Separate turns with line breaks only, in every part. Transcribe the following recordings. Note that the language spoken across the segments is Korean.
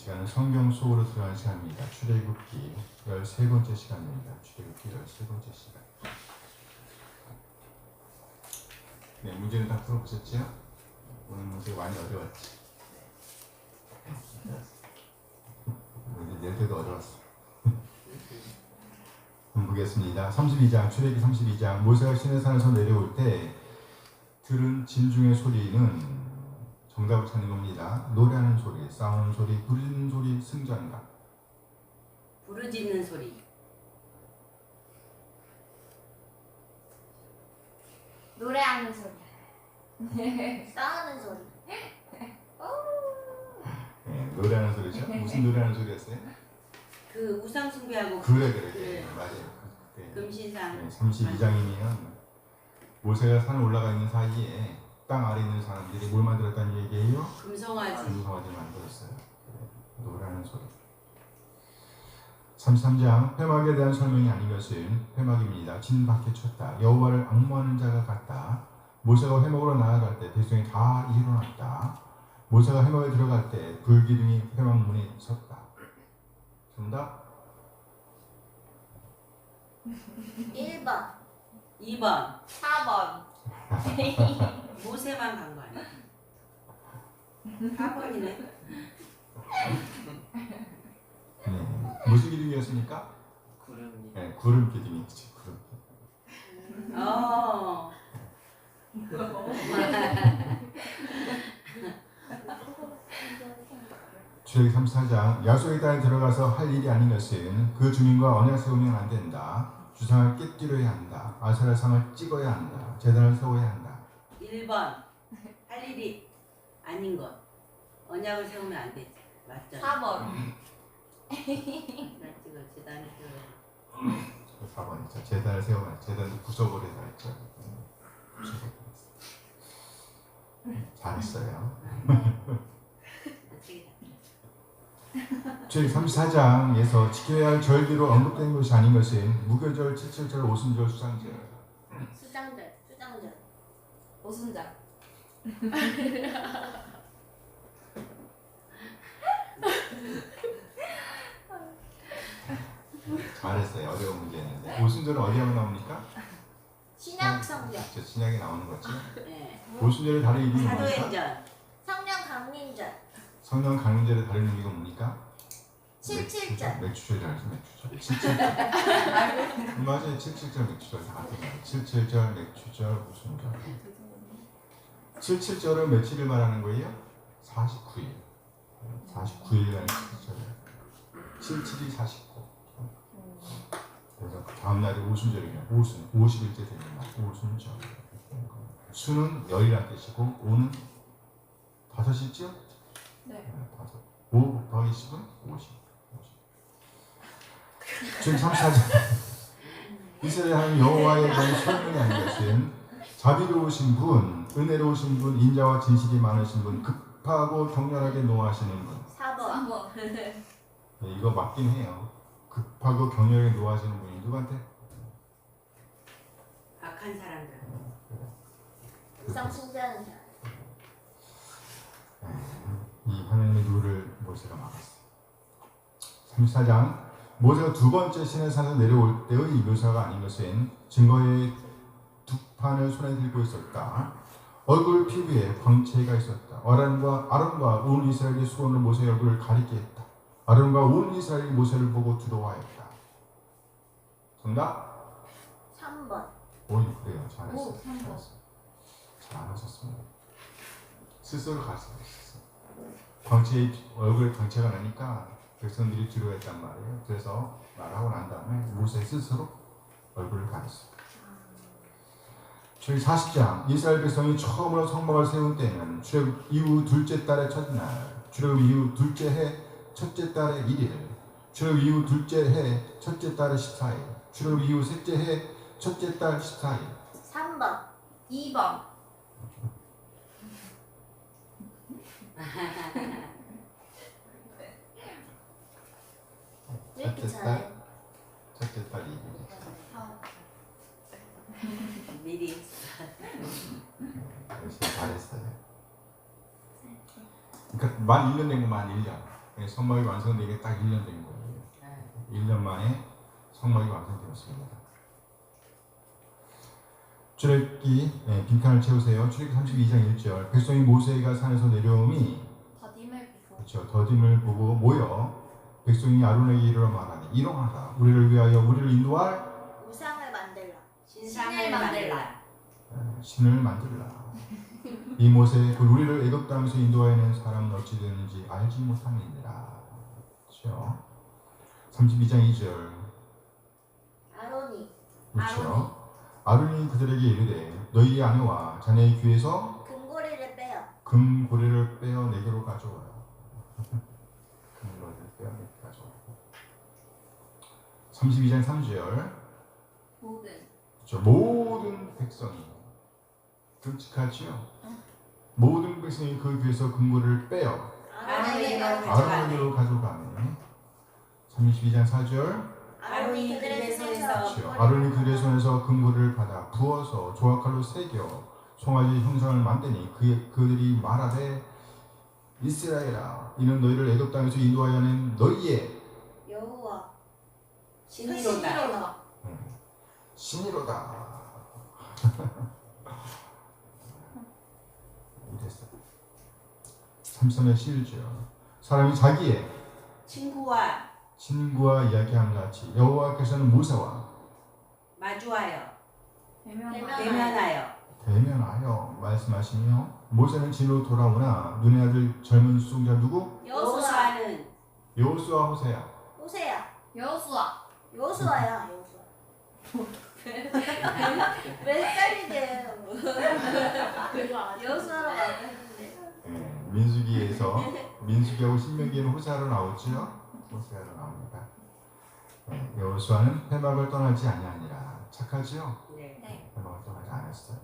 시간은 성경 속으로 들어가는 시간입니다. 출애굽기 13번째 시간입니다. 출애굽기 13번째 시간. 네, 문제는 다 풀어보셨죠? 오늘 문제 많이 어려웠지? 낼 때도 어려웠어. 보겠습니다. 32장, 출애굽기 32장. 모세가 시내산에서 내려올 때 들은 진중의 소리는 정답을 찾는 겁니다. 노래하는 소리, 싸우는 소리, 부르짖는 소리, 승전가.
부르짖는 소리.
노래하는 소리. 싸우는 소리.
네, 노래하는 소리죠? 무슨 노래하는 소리였어요?
그 우상 숭배하고
그래. 맞아요.
금신상.
네, 32장이면 모세가 산에 올라가 있는 사이에 땅 아래 있는 사람들이 뭘 만들었다는 얘기예요?
금송아지.
금송아지를 만들었어요. 노래하는 소리. 33장 회막에 대한 설명이 아닌 것은 회막입니다. 진 밖에 쳤다. 여호와를 앙모하는 자가 같다. 모세가 회막으로 나아갈 때 백성이 다 일어났다. 모세가 회막에 들어갈 때 불기둥이 회막문에 섰다. 정답?
1번,
2번.
4번.
모세만 간 거 아니야? 4번이네.
네. 무슨 기둥이었습니까?
구름이.
네, 구름 기둥이지. 구름. 출애굽기 34장 약속의 땅에 들어가서 할 일이 아닌 것은 그 주민과 언약 세우면 안 된다. 주상을 깨뜨려야 한다. 아세라 상을 찍어야 한다. 제단을 세워야 한다.
1번. 할 일이 아닌 것. 언약을 세우면 안 되지. 맞죠?
4번.
제단 찍어, 제단을 세워.
4번이죠. 제단을 세워야 제단도 부숴버리다 했죠. 잘했어요. 출애굽기 34장에서 지켜야 할 절기로 언급된 것이 아닌 것은 무교절, 칠칠절, 오순절, 수장절.
수장절. 오순절.
잘했어요. 어려운 문제였는데. 오순절은 어디 하면 나옵니까?
신약 성경.
저 신약에 나오는 거죠.
네.
오순절의 다른 이름이 뭡니까?
사도행전.
성령 강림절.
성령 강림절의 다른 의미가 뭡니까?
77절.
맥주절 잘했어. 맥주절. 77절. 맞아요. 77절 맥주절 다 같아요. 77절 맥주절 오순절. 77절은 며칠을 말하는 거예요? 49일. 49일간의 77절. 77이 49. 그래서 다음 날이 오순절이면 오순 50일째 되는 날 오순절. 수는 열이란 뜻이고 오는 5이죠?
네.
5. 5 곱하기 10은 50. 지금 34장 이스라엘 하나님 여호와에 대한 설명이 아닌 것은 자비로우신 분, 은혜로우신 분, 인자와 진실이 많으신 분, 급하고 격렬하게 노하시는 분.
4번.
네, 이거 맞긴 해요. 급하고 격렬하게 노하시는 분이 누구한테?
악한 사람들.
우상 숭배하는 자.
이 하나님의 노를 모세가 막았어. 34장 모세가 두 번째 시내산에서 내려올 때의 묘사가 아닌 것은 증거의 두 판을 손에 들고 있었다. 얼굴 피부에 광채가 있었다. 아론과 온 이스라엘의 수건을 모세의 얼굴을 가리게 했다. 아론과 온 이스라엘이 모세를 보고 두려워하였다. 정답?
3번.
오, 그래요. 잘했어.
오, 3번.
잘하셨습니다. 스스로 가르쳤어요. 얼굴에 광채가 나니까 백성들이 두려워했단 말이에요. 그래서 말하고 난 다음에 모세 스스로 얼굴을 가렸어요. 출애굽기 40장 이스라엘 백성이 처음으로 성막을 세운 때는 출애굽 이후 둘째 달의 첫날, 출애굽 이후 둘째 해 첫째 달의 1일, 출애굽 이후 둘째 해 첫째 달의 14일, 출애굽 이후 셋째 해 첫째 달 14일.
3번. 2번. 왜 이렇게 잘해?
첫째 달 2일.
미리.
역시 잘했어요. 그러니까 만 1년 된 거만 1년. 성막이 완성된 게 딱 1년 된 거예요. 1년 만에 성막이 완성되었습니다. 출애굽기 빈칸을 채우세요. 출애굽기 32장 1절 백성이 모세가 산에서 내려오니
더딤을 비고
그렇죠. 더딤을 보고 모여 백성이 아론에게 이르러 말하니 일어나라 우리를 위하여 우리를 인도할
우상을 만들라.
신상을 만들라.
신을 만들라. 이 모세 곧 우리를 애굽 땅에서 인도하여낸 사람은 어찌 되는지 알지 못함이니라. 그렇죠. 32장 2절
아론이
그렇죠. 아론이 그들에게 이르되 너희의 아내와 자네의 귀에서
금고리를 빼어
금고리를 빼어 내게로 가져오라. 금고리를 빼어 내게 가져오라. 32장 3절
모든
그렇죠. 모든 백성이 끔찍하지요. 모든 백성이 그 귀에서 금고리를 빼어
아론에게
아론에게로 가져가네. 32장 4절
아론이 그들의 손에서
그렇죠. 아론이 그들의 손에서 금고리를 받아 부어서 조각칼로 새겨 송아지 형상을 만드니 그들이 말하되 이스라엘아 이는 너희를 애굽 땅에서 인도하여 낸 너희의
여호와
신이로다.
신이로다. 됐어. 33의 7절 사람이 자기의 친구와 이야기함 같이 여호와께서는 모세와
마주하여
대면하여
대면하여
말씀하시며 모세는 진으로 돌아오나 눈의 아들 젊은 수종자 누구?
여호수아는
여호수아 호세야.
호세야
여수아.
여호수아야 여호수아. 왜 헷갈리게 여호수아로 말했는데
민수기하고 신명기에는 호세아로 나오지요. 호세아로 나옵니다. 여호수아는 회막을 떠나지 아니하니라. 착하지요?
네.
회막을 떠나지 않았어요.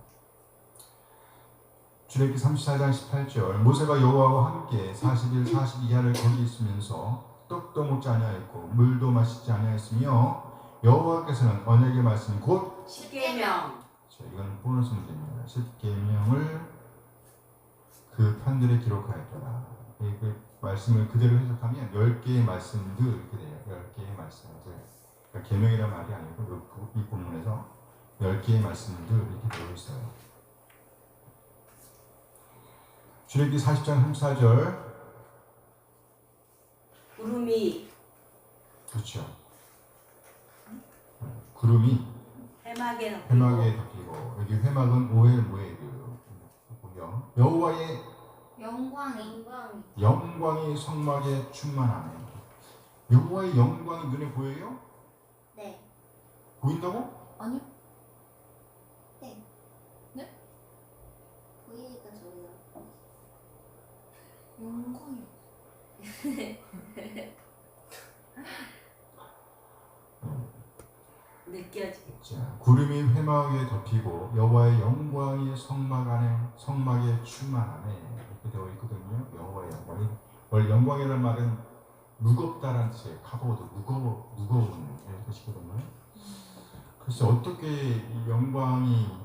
출애굽기 34장 18절 모세가 여호와와 함께 40일 42야를 거기 있으면서 떡도 먹지 아니하였고 물도 마시지 아니하였으며 여호와께서는 언약의 말씀 곧
십계명.
이건 보너스 문제입니다. 10계명을 그 편들에 기록하였더라. 그 말씀을 그대로 해석하면 10개의 말씀들 이렇게 돼요. 10개의 말씀들. 그러니까 계명이란 말이 아니고 이 본문에서 10개의 말씀들 이렇게 되어 있어요. 출애굽기 40장 34절
구름이
그렇죠. 구름이
해막에
덮이고 여기 회막은 오헬 모에드고요. 여호와의
영광이
영광이 성막에 충만하네. 여호와의 영광이 눈에 보여요?
네
보인다고?
아니요.
보이니까 저기요.
영광이.
느껴지게.
자, 구름이 회막에 덮이고 여호와의 영광이 성막에 충만하네. 이렇게 되어 있거든요. 여호와의 영광이. 원래 영광이라는 말은 무겁다라는 뜻이에요. 카보드 무거운 이런 뜻이거든요. 그래서 어떻게 이 영광이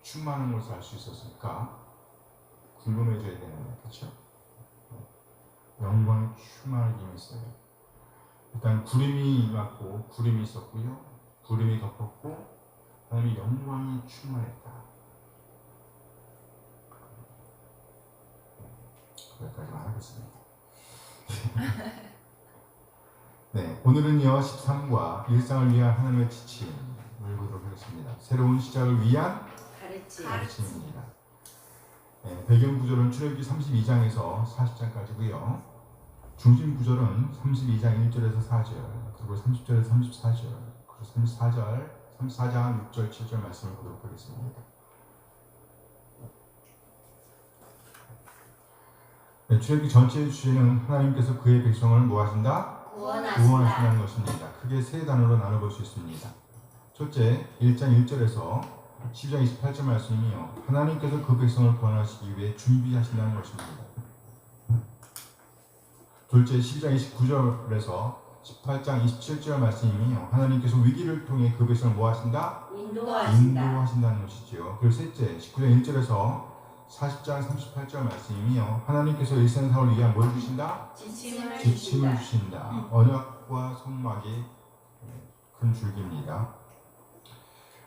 충만한 것을 알 수 있었을까? 궁금해져야 되는데, 그렇죠? 영광이 충만하게 임했어요. 일단 구름이 임했고 구름이 있었고요. 구름이 덮었고 그다음에 영광이 충만했다. 거기까지만 하겠습니다. 네, 오늘은요 13과 일상을 위한 하나님의 지침을 보도록 하겠습니다. 새로운 시작을 위한 가르침입니다. 네, 배경 구절은 출애굽기 32장에서 40장까지고요. 중심 구절은 32장 1절에서 4절, 그리고 30절에서 34절, 그리고 34장 6절, 7절 말씀을 보도록 하겠습니다. 네, 출애굽기 전체의 주제는 하나님께서 그의 백성을 뭐하신다? 구원하신다는 것입니다. 크게 세 단어로 나눠볼 수 있습니다. 첫째, 1장 1절에서 10장 28절 말씀이요. 하나님께서 그 백성을 구원하시기 위해 준비하신다는 것입니다. 둘째, 12장 29절에서 18장 27절 말씀이요. 하나님께서 위기를 통해 그 백성을 뭐하신다? 인도하신다는 것이지요. 그리고 셋째, 19장 1절에서 40장 38절 말씀이며 하나님께서 일생사를 위한 뭘 주신다?
지침을
지침을
주신다.
주신다. 언약과 성막이 큰 줄기입니다.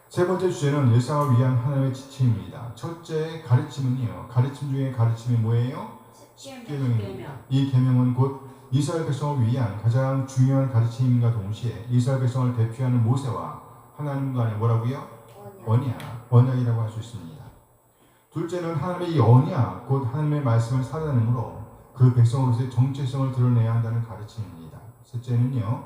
세 번째 주제는 일상을 위한 하나님의 지침입니다. 첫째 가르침은요. 가르침 중에 가르침이 뭐예요? 십계명입니다. 이 계명은 곧 이스라엘 백성을 위한 가장 중요한 가르침임과 동시에 이스라엘 백성을 대표하는 모세와 하나님 간의 뭐라고요? 언약이라고 할 수 있습니다. 둘째는 하나님의 이 언약, 곧 하나님의 말씀을 살아내므로 그 백성으로서의 정체성을 드러내야 한다는 가르침입니다. 셋째는요,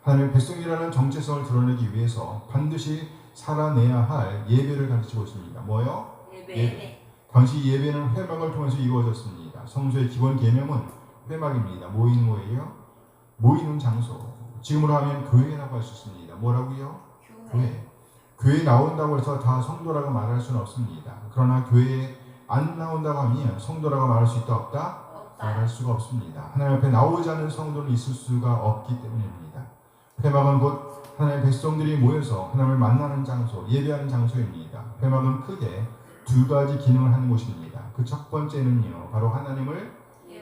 하나님의 백성이라는 정체성을 드러내기 위해서 반드시 살아내야 할 예배를 가르치고 있습니다. 뭐요?
예배.
당시 예배는 회막을 통해서 이루어졌습니다. 성소의 기본 개념은 회막입니다. 모이는 거예요. 모이는 장소. 지금으로 하면 교회라고 할 수 있습니다. 뭐라고요? 교회. 교회에 나온다고 해서 다 성도라고 말할 수는 없습니다. 그러나 교회에 안 나온다고 하면 성도라고 말할 수 있다 없다? 말할 수가 없습니다. 하나님 앞에 나오지 않는 성도는 있을 수가 없기 때문입니다. 회막은 곧 하나님의 백성들이 모여서 하나님을 만나는 장소, 예배하는 장소입니다. 회막은 크게 두 가지 기능을 하는 곳입니다. 그 첫 번째는요, 바로 하나님을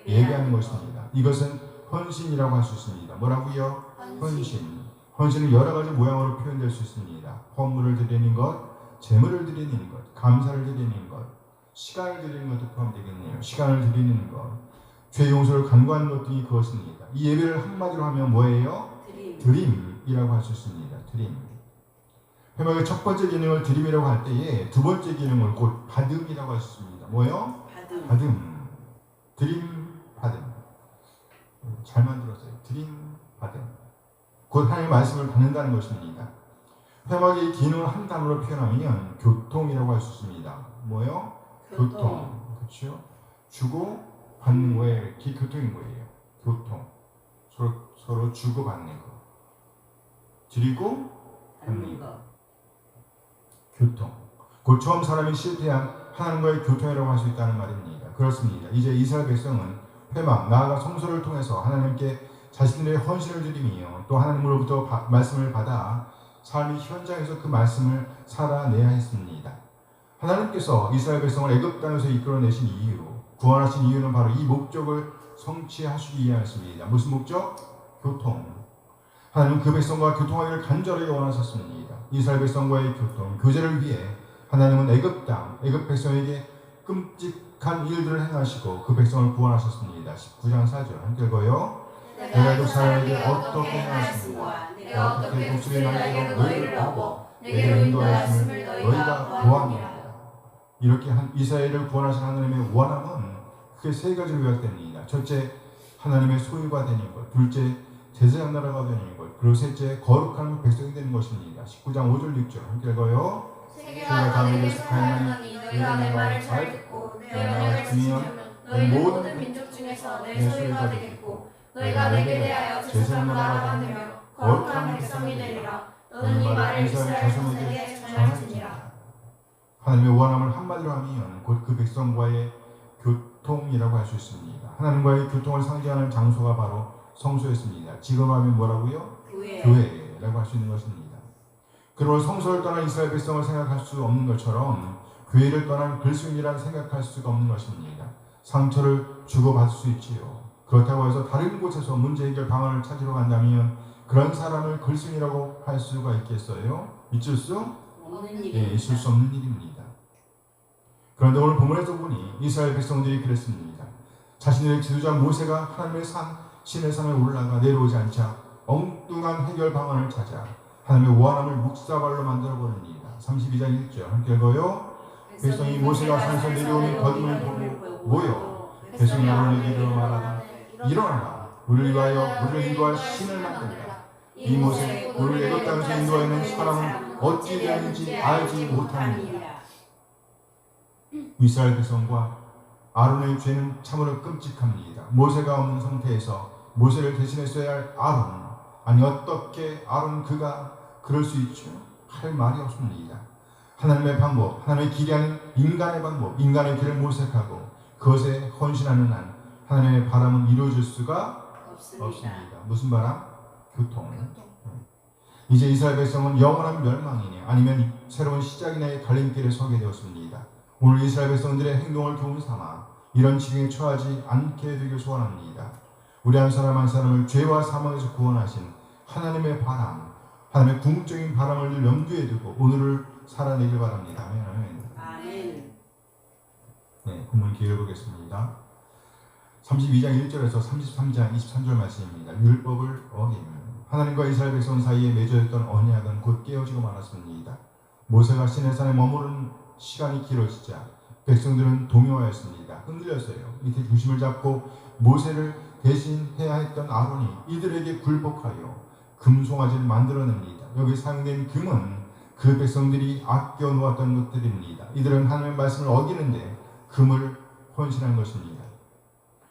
예배하는 것입니다. 이것은 헌신이라고 할 수 있습니다. 뭐라고요? 헌신. 헌신은 여러 가지 모양으로 표현될 수 있습니다. 헌물을 드리는 것, 재물을 드리는 것, 감사를 드리는 것, 시간을 드리는 것도 포함되겠네요. 시간을 드리는 것, 죄 용서를 간구하는 것 등이 그것입니다. 이 예배를 한마디로 하면 뭐예요? 드림이라고 할 수 있습니다. 드림. 회막의 첫 번째 기능을 드림이라고 할 때에 두 번째 기능을 곧 받음이라고 할 수 있습니다. 뭐요? 받음. 드림, 받음. 잘 만들었어요. 드림, 받음. 곧 하나님의 말씀을 받는다는 것입니다. 회막의 기능을 한 단어로 표현하면 교통이라고 할 수 있습니다. 뭐요? 교통. 그렇죠? 주고 받는 거에 그 교통인 거예요. 교통. 서로 주고 받는 거. 드리고 받는 거. 교통. 곧 처음 사람이 실패한 하나님과의 교통이라고 할 수 있다는 말입니다. 그렇습니다. 이제 이스라엘 백성은 회막, 나아가 성소를 통해서 하나님께 자신들의 헌신을 드리며 또 하나님으로부터 말씀을 받아 삶의 현장에서 그 말씀을 살아내야 했습니다. 하나님께서 이스라엘 백성을 애굽 땅에서 이끌어내신 이유로 구원하신 이유는 바로 이 목적을 성취하시기 위함이었습니다. 무슨 목적? 교통. 하나님은 그 백성과 교통하기를 간절하게 원하셨습니다. 이스라엘 백성과의 교통, 교제를 위해 하나님은 애굽 땅, 애굽 백성에게 끔찍한 일들을 행하시고 그 백성을 구원하셨습니다. 19장 4절 함께 읽어요. 내가 애굽 사람에게 어떻게 행하였으며 내가 어떻게 독수리 날개로 너희를 업어 내게로 인도하였음을 너희가 보았느니라. 이렇게 이스라엘을 구원하신 하나님의 원함은 크게 세 가지로 요약됩니다. 첫째, 하나님의 소유가 되는 것. 둘째, 제사장 나라가 되는 것. 그리고 셋째, 거룩한 백성이 되는 것입니다. 19장 5절 6절 함께 읽어요. 세계가 다 내게 속하였나니 너희가 내 말을 잘 듣고 내 언약을 지키면 너희 모든 민족 중에서 내 소유가 되겠고 너희가 내게 대하여 제사장 나라가 되며 거룩한 백성이 되리라. 너는 이 말을 이스라엘 자손에게 전할지니라. 하나님의 원함을 한마디로 하면 곧 그 백성과의 교통이라고 할 수 있습니다. 하나님과의 교통을 상징하는 장소가 바로 성소였습니다. 지금 하면 뭐라고요? 교회라고 할 수 있는 것입니다. 그리고 성소를 떠난 이스라엘 백성을 생각할 수 없는 것처럼 교회를 떠난 그리스도인이란 생각할 수가 없는 것입니다. 상처를 주고받을 수 있지요. 그렇다고 해서 다른 곳에서 문제 해결 방안을 찾으러 간다면 그런 사람을 그리스도인이라고 할 수가 있겠어요? 있을 수 없는 일입니다. 그런데 오늘 본문에서 보니 이스라엘 백성들이 그랬습니다. 자신들의 지도자 모세가 하나님의 산 신의 산에 올라가 내려오지 않자 엉뚱한 해결 방안을 찾아 하나님의 원함을 묵사발로 만들어 버립니다. 32장 1절 함께 읽어요. 백성이 모세가 산에서 내려오는 거듭을 보고 모여 백성이 아론에게 말하다 일어나라 우리를 위하여 우리를 인도할 신을 만든다. 이 모세 우리를 애굽 땅에서 인도하는 사람은 어찌 되는지 알지 못합니다. 이스라엘 백성과 아론의 죄는 참으로 끔찍합니다. 모세가 없는 상태에서 모세를 대신했어야 할 아론, 아니 어떻게 아론 그가 그럴 수 있죠? 할 말이 없습니다. 하나님의 방법, 하나님의 길이 아닌 인간의 방법, 인간의 길을 모색하고 그것에 헌신하는 한 하나님의 바람은 이루어질 수가 없습니다. 무슨 바람? 교통. 이제 이스라엘 백성은 영원한 멸망이냐 아니면 새로운 시작이냐의 갈림길에 서게 되었습니다. 오늘 이스라엘 백성들의 행동을 교훈 삼아 이런 지경에 처하지 않게 되길 소원합니다. 우리 한 사람 한 사람을 죄와 사망에서 구원하신 하나님의 바람, 하나님의 궁극적인 바람을 늘 염두에 두고 오늘을 살아내길 바랍니다. 아멘.
아멘.
네, 본문 기회를 보겠습니다. 32장 1절에서 33장 23절 말씀입니다. 율법을 어기면 하나님과 이스라엘 백성 사이에 맺어졌던 언약은 곧 깨어지고 말았습니다. 모세가 시내산에 머무른 시간이 길어지자 백성들은 동요하였습니다. 흔들렸어요. 이때 중심을 잡고 모세를 대신해야 했던 아론이 이들에게 굴복하여 금송아지를 만들어냅니다. 여기 사용된 금은 그 백성들이 아껴 놓았던 것들입니다. 이들은 하나님의 말씀을 어기는데 금을 헌신한 것입니다.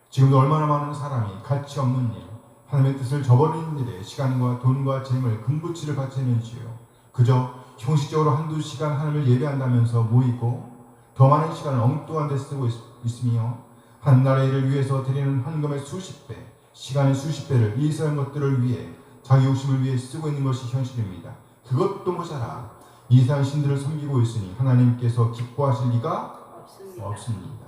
지금도 얼마나 많은 사람이 가치 없는 일, 하나님의 뜻을 저버리는 일에 시간과 돈과 재물, 금부치를 바치는지요. 그저 형식적으로 한두 시간 하나님을 예배한다면서 모이고 더 많은 시간을 엉뚱한 데 쓰고 있으며 한 나라의 일을 위해서 드리는 헌금의 수십 배, 시간의 수십 배를 이스라엘 것들을 위해 자기 욕심을 위해 쓰고 있는 것이 현실입니다. 그것도 모자라 이스라엘 신들을 섬기고 있으니 하나님께서 기뻐하실 리가 없습니다.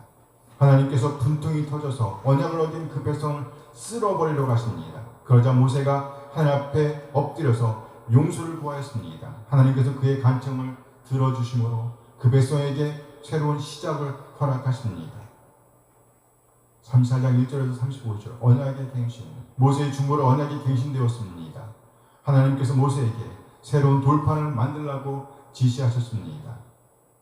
하나님께서 분통이 터져서 언약을 어긴 그 백성을 쓸어버리러 가십니다. 그러자 모세가 하나님 앞에 엎드려서 용서를 구하였습니다. 하나님께서 그의 간청을 들어주심으로 그 백성에게 새로운 시작을 허락하십니다. 34장 1절에서 35절 언약의 갱신, 모세의 중보로 언약이 갱신되었습니다. 하나님께서 모세에게 새로운 돌판을 만들라고 지시하셨습니다.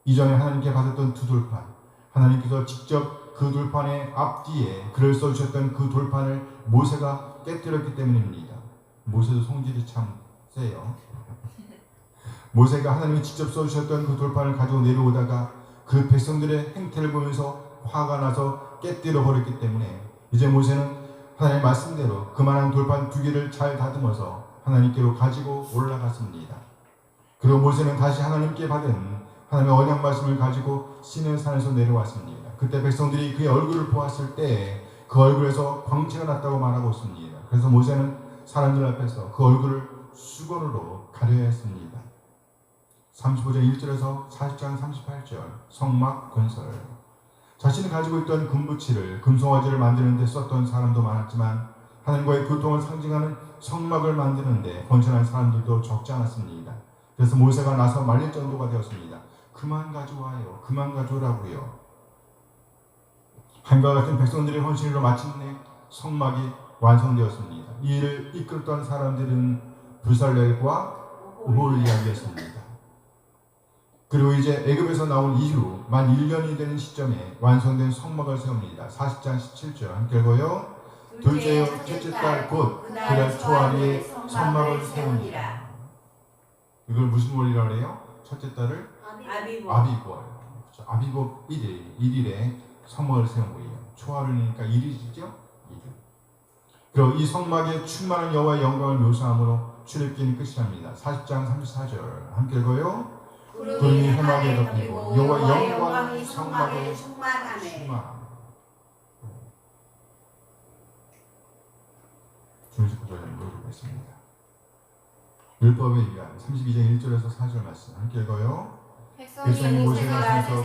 이전에 하나님께 받았던 두 돌판, 하나님께서 직접 그 돌판의 앞뒤에 글을 써주셨던 그 돌판을 모세가 깨뜨렸기 때문입니다. 모세도 성질이 참 세요. 모세가 하나님이 직접 써주셨던 그 돌판을 가지고 내려오다가 그 백성들의 행태를 보면서 화가 나서 깨뜨려 버렸기 때문에 이제 모세는 하나님의 말씀대로 그만한 돌판 두 개를 잘 다듬어서 하나님께로 가지고 올라갔습니다. 그리고 모세는 다시 하나님께 받은 하나님의 언약 말씀을 가지고 시내산에서 내려왔습니다. 그때 백성들이 그의 얼굴을 보았을 때 그 얼굴에서 광채가 났다고 말하고 있습니다. 그래서 모세는 사람들 앞에서 그 얼굴을 수건으로 가려야 했습니다. 35장 1절에서 40장 38절 성막 건설, 자신이 가지고 있던 금부치를 금송아지를 만드는 데 썼던 사람도 많았지만 하나님과의 교통을 상징하는 성막을 만드는 데 헌신한 사람들도 적지 않았습니다. 그래서 모세가 나서 말릴 정도가 되었습니다. 그만 가져와요. 그만 가져오라고요. 한과 같은 백성들의 헌신으로 마침내 성막이 완성되었습니다. 이 일을 이끌었던 사람들은 부살렐과 오홀리압이었습니다. 그리고 이제 애굽에서 나온 이후 만 1년이 되는 시점에 완성된 성막을 세웁니다. 40장 17절 함께 읽어요. 둘째 첫째 달 곧 그달 초하루에 성막을 세웁니다. 이걸 무슨 월이라고 해요? 첫째 달을 아비보예요. 아비보 1일에 성막을 세운 거예요. 초하루니까 1일이죠? 1일. 그리고 이 성막에 충만한 여호와의 영광을 묘사함으로 출애굽기는 끝이 납니다. 40장 34절 함께 읽어요. 구름이 해막에 덮이고 여호와의 영광이 성막에 충만하네. 중식구절을 읽어보겠습니다. 율법에 의한 32장 1절에서 4절 말씀 함께 읽어요. 백성이 모세가 산에서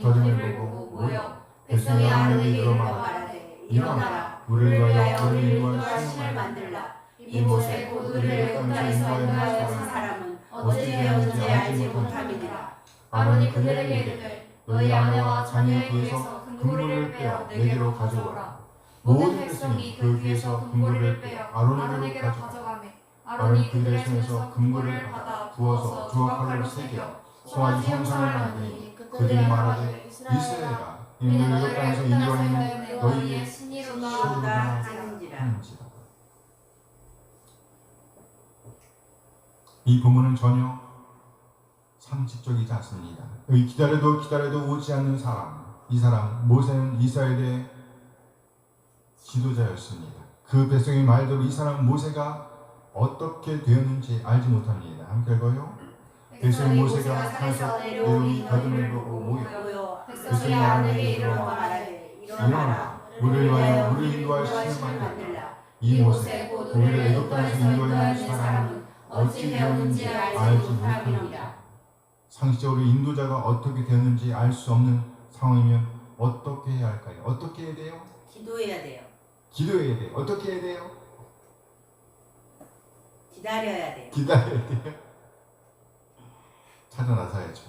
더림을 보고 모여 백성이 아론에게 이르러 말하되 일어나라 우리를 위하여 우리와 신을 만들라. 이 모세 곧 우리를 애굽 땅에서 인도하여 산 사람은 어찌 되었는지 알지 못함이니라. 아론이 그들에게 이르되 너희 아내와 자녀의 귀에서 금고리를 빼어 내게로 가져오라. 모든 백성이 그 귀에서 금고리를 빼어 아론에게로 가져가매 아론이 그들의 손에서 금고리를 받아 부어서 주걱칼로 새겨 송아지 형상을 만드니 그들이 말하되 이스라엘아 이는 애굽 땅에서 인도하는 너희의 신이로다 하는지라. 이 부문은 전혀 상식적이지 않습니다. 여기 기다려도 오지 않는 사람, 이 사람 모세는 이스라엘의 지도자였습니다. 그 백성의 말대로 이 사람 모세가 어떻게 되었는지 알지 못합니다. 함께 읽어요. 백성이 모세가 산에서 내려오니 더듬을 보고 모여 백성이 아론에게 이르러 말하되 일어나라 우리를 위하여 우리 인도할 신을 만들라. 이 모세 곧 우리를 애굽 땅에서 인도하는 사람은 어찌 되었는지 알지 못함이니라. 상식적으로 인도자가 어떻게 되었는지 알 수 없는 상황이면 어떻게 해야 할까요? 어떻게 해야 돼요?
기도해야 돼요.
기도해야 돼요. 어떻게 해야 돼요?
기다려야 돼요.
기다려야 돼요. 찾아 나서야죠.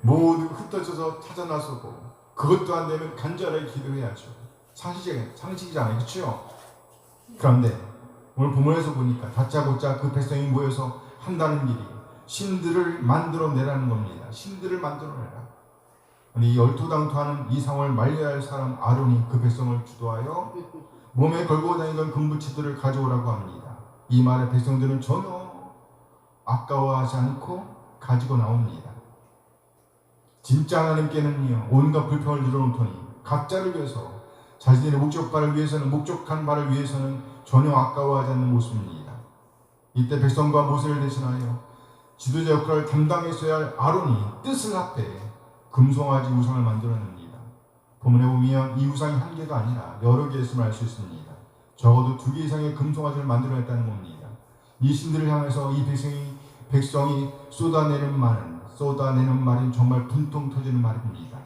모두 흩어져서 찾아 나서고 그것도 안 되면 간절하게 기도해야죠. 상식이잖아요. 그렇죠? 그런데 오늘 본문에서 보니까 다짜고짜 그 백성이 모여서 한다는 일이 신들을 만들어내라는 겁니다. 신들을 만들어내라. 이 열토당토하는 이 상황을 말려야 할 사람 아론이 그 백성을 주도하여 몸에 걸고 다니던 금부치들을 가져오라고 합니다. 이 말에 백성들은 전혀 아까워하지 않고 가지고 나옵니다. 진짜 하나님께는요, 온갖 불평을 늘어놓더니 각자를 위해서, 자신의 목적한 바를 위해서는 전혀 아까워하지 않는 모습입니다. 이때 백성과 모세를 대신하여 지도자 역할을 담당했어야 할 아론이 뜻을 합해 금송아지 우상을 만들어냅니다. 본문에 보면 이 우상이 한 개가 아니라 여러 개였음을 알 수 있습니다. 적어도 2개 이상의 금송아지를 만들어냈다는 겁니다. 이 신들을 향해서 이 백성이 쏟아내는 말은 정말 분통 터지는 말입니다.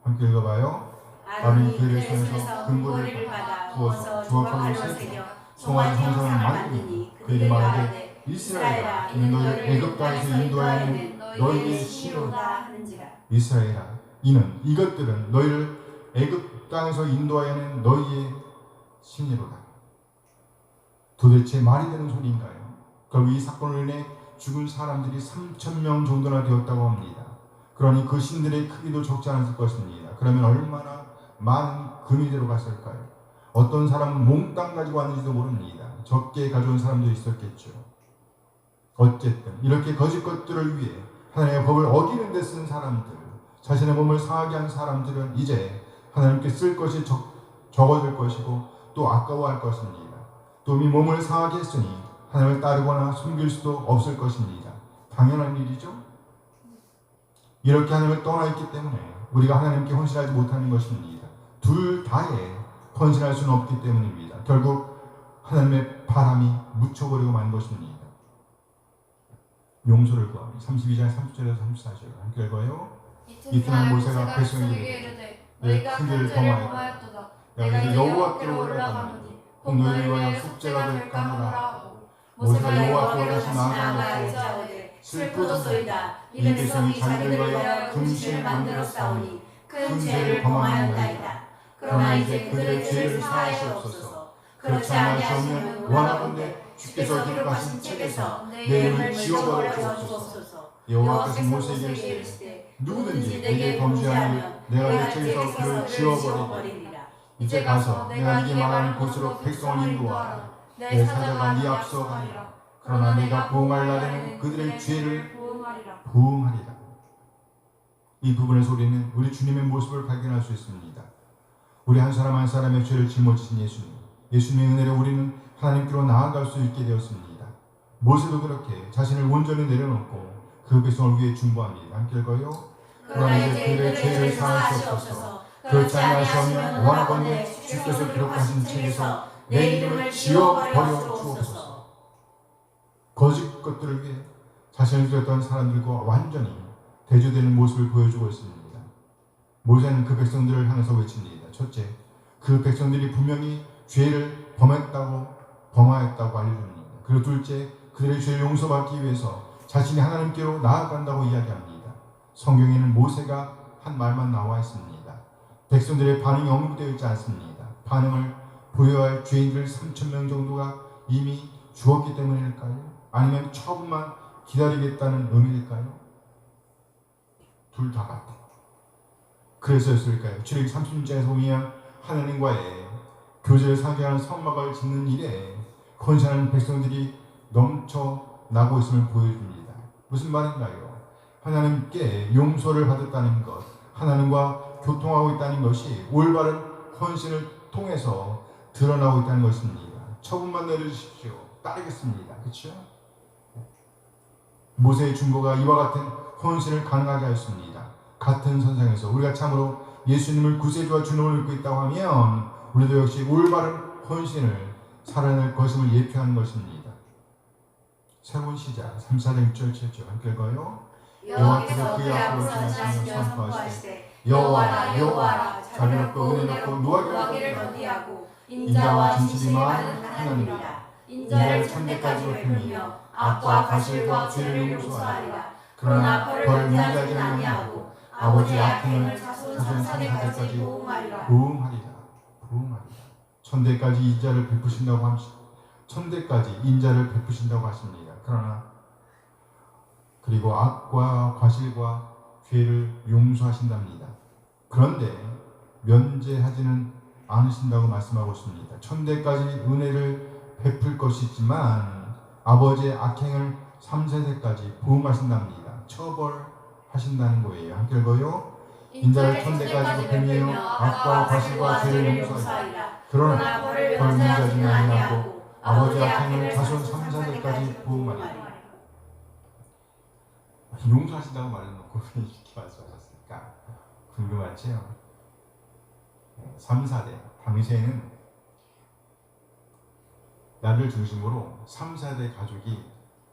함께 읽어봐요. 아론이 그들의 손에서 금고리를 받아 부어서 조각가루로 새겨 송아지 형상을 만드니 그들이 말하되 이스라엘아, 이는 너희를 애굽 땅에서 인도하여낸 너희의 신이로다 하는지라. 이스라엘아, 이것들은 너희를 애굽 땅에서 인도하여낸 너희의 신이로다. 도대체 말이 되는 소리인가요? 결국 이 사건으로 인해 죽은 사람들이 3,000명 정도나 되었다고 합니다. 그러니 그 신들의 크기도 적지 않았을 것입니다. 그러면 얼마나 많은 금이 들어갔을까요? 어떤 사람은 몽땅 가지고 왔는지도 모릅니다. 적게 가져온 사람도 있었겠죠. 어쨌든 이렇게 거짓 것들을 위해 하나님의 법을 어기는 데 쓴 사람들, 자신의 몸을 상하게 한 사람들은 이제 하나님께 쓸 것이 적어질 것이고 또 아까워할 것입니다. 또 이 몸을 상하게 했으니 하나님을 따르거나 숨길 수도 없을 것입니다. 당연한 일이죠. 이렇게 하나님을 떠나 있기 때문에 우리가 하나님께 헌신하지 못하는 것입니다. 둘 다에 헌신할 수는 없기 때문입니다. 결국 하나님의 바람이 묻혀버리고 만 것입니다. 용서를 구합니다. 32장 30절에서 34절 함께 읽어요. 이튿날 모세가 백성에게 이르되 너희가 큰 죄를 범하였도다. 내가 이제 여호와께로 올라가노니 혹 너희를 위하여 숙제가 될까 하노라. 모세가 여호와께로 다시 나아가되 슬프도소이다. 이 백성이 자기를 위하여 금신을 만들어 싸우니 큰 죄를 범하였나이다. 그러나 이제 그들의 죄를 사하시옵소서. 그렇지 아니하시면 원하건대 주께서 기록하신 책에서 내 이름을 지워버려 주옵소서. 여호와께서 모세에게 이르시되 누구든지 내게 범죄하면 내가 이 책에서 그를 지워버리리라. 이제 가서 내가 네게 말하는 곳으로 백성을 인도하라. 내 사자가 네 앞서 가리라. 그러나 내가 부응할 날에는 그들의 죄를 부응하리라. 이 부분에서 우리는 우리 주님의 모습을 발견할 수 있습니다. 우리 한 사람 한 사람의 죄를 짊어지신 예수님, 예수님의 은혜로 우리는 하나님께로 나아갈 수 있게 되었습니다. 모세도 그렇게 자신을 온전히 내려놓고 그 백성을 위해 중보합니다. 함께 읽어요. 그러나 이제 그들의 죄를 사하시옵소서. 그렇지 아니하시면 원하건대 주께서 기록하신 책에서 내 이름을 지워버려 주옵소서. 거짓 것들을 위해 자신을 드렸던 사람들과 완전히 대조되는 모습을 보여주고 있습니다. 모세는 그 백성들을 향해서 외칩니다. 첫째, 그 백성들이 분명히 죄를 범하였다고 알려줍니다. 그리고 둘째, 그들의 죄를 용서받기 위해서 자신이 하나님께로 나아간다고 이야기합니다. 성경에는 모세가 한 말만 나와 있습니다. 백성들의 반응이 언급되어 있지 않습니다. 반응을 보여야 할 죄인들 3,000명 정도가 이미 죽었기 때문일까요? 아니면 처분만 기다리겠다는 의미일까요? 둘 다 같아요. 그래서였을까요? 출애굽기 36장에서 보면 하나님과의 교제를 상징하는 성막을 짓는 일에 헌신하는 백성들이 넘쳐나고 있음을 보여줍니다. 무슨 말인가요? 하나님께 용서를 받았다는 것, 하나님과 교통하고 있다는 것이 올바른 헌신을 통해서 드러나고 있다는 것입니다. 처분만 내려주십시오. 따르겠습니다. 그렇죠? 모세의 중보가 이와 같은 헌신을 가능하게 하였습니다. 같은 선상에서 우리가 참으로 예수님을 구세주와 주님을 믿고 있다고 하면 우리도 역시 올바른 헌신을 살아낼 것임을 예표하는 것입니다. 새로운 시작 3, 4절 6절 7절 함께 읽어요.
여호와께서 그의 앞으로 지나시며 선포하시되
여호와라 여호와라 자비롭고 은혜롭고
노하기를 더디하고 인자와 진실이 많은 하나님이라. 인자를 천대까지 베풀며 악과 과실과 죄를 용서하리라. 그러나 벌을 면제하지 아니하고 아버지의 악행을 자손 3사대까지 보응하리라.
보응하리라. 천대까지 인자를 베푸신다고 천대까지 인자를 베푸신다고 하십니다. 그리고 악과 과실과 죄를 용서하신답니다. 그런데 면제하지는 않으신다고 말씀하고 있습니다. 천대까지 은혜를 베풀 것이지만 아버지의 악행을 3세대까지 보응하신답니다. 처벌하신다는 거예요. 함께 읽어요. 인자를 천대까지 베풀며 악과 과실과 죄를 용서하리라. 그러나 벌을 면제하지는 아니하고 아버지의 악행을 자손 3세대까지 보응하리라. 용서하신다고 말해놓고 왜 이렇게 말씀하셨을까? 궁금하죠? 3, 4대 당시에는 나를 중심으로 3, 4대 가족이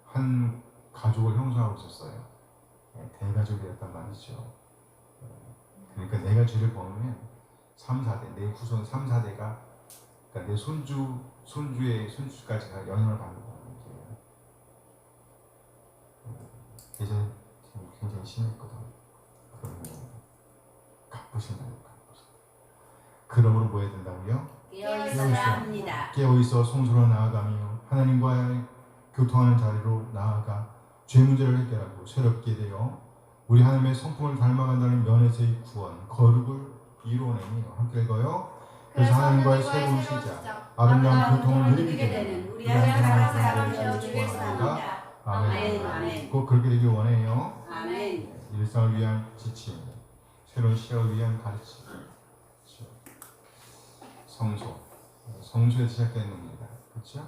한 가족을 형성하고 있었어요. 대가족이었단 말이죠. 그러니까 내가 죄를 범하면 3, 4대, 내 후손 3, 4대가 그러니까 내 손주의 손주까지가 영향을 받는 거예요. 예전에 굉장히 심했거든. 그러면 갚으신다고. 그러므로 뭐 해야 된다고요?
깨어있어야 합니다.
깨어있어 성소로 나아가며 하나님과의 교통하는 자리로 나아가 죄 문제를 해결하고 새롭게 되어 우리 하나님의 성품을 닮아간다는 면에서의 구원, 거룩을 이루어내며 함께 읽어요. 그래서 하나님과의 새로운 시작, 아름다운 교통을 누리게 되는 우리 하나님의 사랑을 되어주길 소원합니다. 아멘. 꼭 그렇게 되길 원해요.
아멘.
일상을 위한 지침, 새로운 시작을 위한 가르침. 성소에서 시작되는 겁니다. 그렇죠?